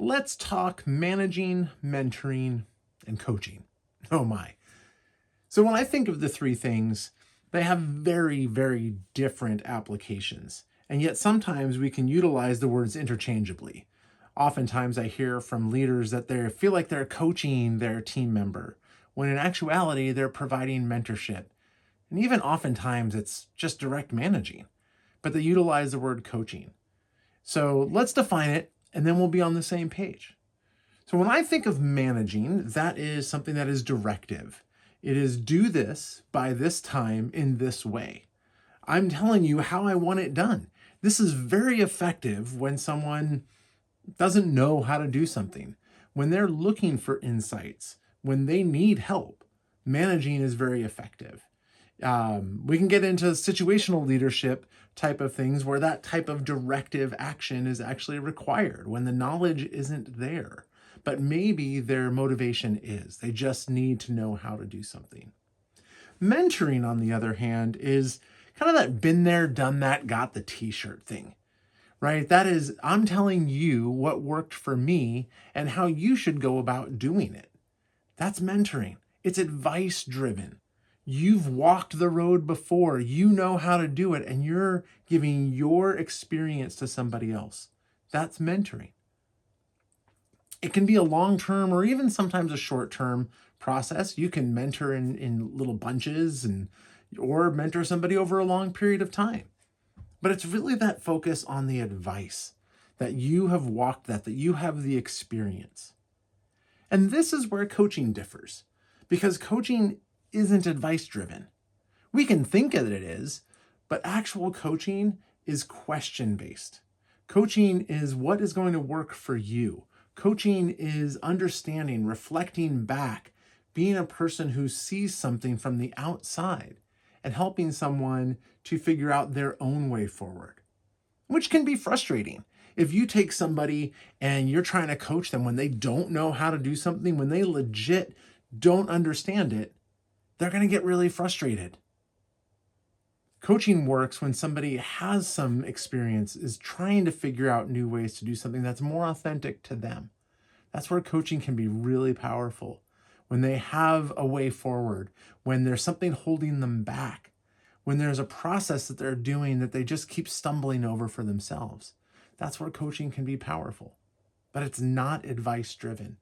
let's talk managing, mentoring, and coaching. Oh my. So when I think of the three things, they have very, very different applications. And yet sometimes we can utilize the words interchangeably. Oftentimes I hear from leaders that they feel like they're coaching their team member, when in actuality they're providing mentorship. And even oftentimes it's just direct managing, but they utilize the word coaching. So let's define it, and then we'll be on the same page. So when I think of managing, that is something that is directive. It is do this by this time in this way. I'm telling you how I want it done. This is very effective when someone doesn't know how to do something, when they're looking for insights, when they need help. Managing is very effective. We can get into situational leadership type of things where that type of directive action is actually required when the knowledge isn't there, but maybe their motivation is. They just need to know how to do something. Mentoring, on the other hand, is kind of that been there, done that, got the t-shirt thing, right? That is, I'm telling you what worked for me and how you should go about doing it. That's mentoring. It's advice driven. You've walked the road before, you know how to do it, and you're giving your experience to somebody else. That's mentoring. It can be a long-term or even sometimes a short-term process. You can mentor in little bunches or mentor somebody over a long period of time. But it's really that focus on the advice, that you have walked that you have the experience. And this is where coaching differs, because coaching isn't advice driven. We can think that it is, but actual coaching is question based. Coaching is what is going to work for you. Coaching is understanding, reflecting back, being a person who sees something from the outside and helping someone to figure out their own way forward, which can be frustrating. If you take somebody and you're trying to coach them when they don't know how to do something, when they legit don't understand it, they're going to get really frustrated. Coaching works when somebody has some experience, is trying to figure out new ways to do something that's more authentic to them. That's where coaching can be really powerful. When they have a way forward, when there's something holding them back, when there's a process that they're doing that they just keep stumbling over for themselves. That's where coaching can be powerful, but it's not advice driven.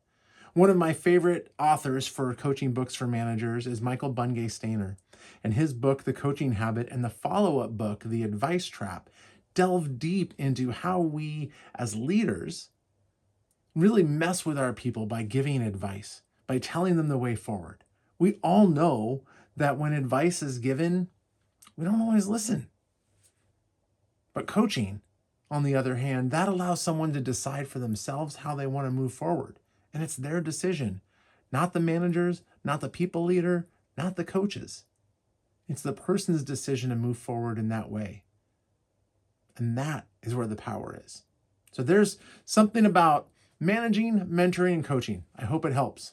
One of my favorite authors for coaching books for managers is Michael Bungay Stainer, and his book, The Coaching Habit, and the follow-up book, The Advice Trap, delve deep into how we as leaders really mess with our people by giving advice, by telling them the way forward. We all know that when advice is given, we don't always listen. But coaching, on the other hand, that allows someone to decide for themselves how they want to move forward. And it's their decision, not the managers, not the people leader, not the coaches. It's the person's decision to move forward in that way. And that is where the power is. So there's something about managing, mentoring, and coaching. I hope it helps.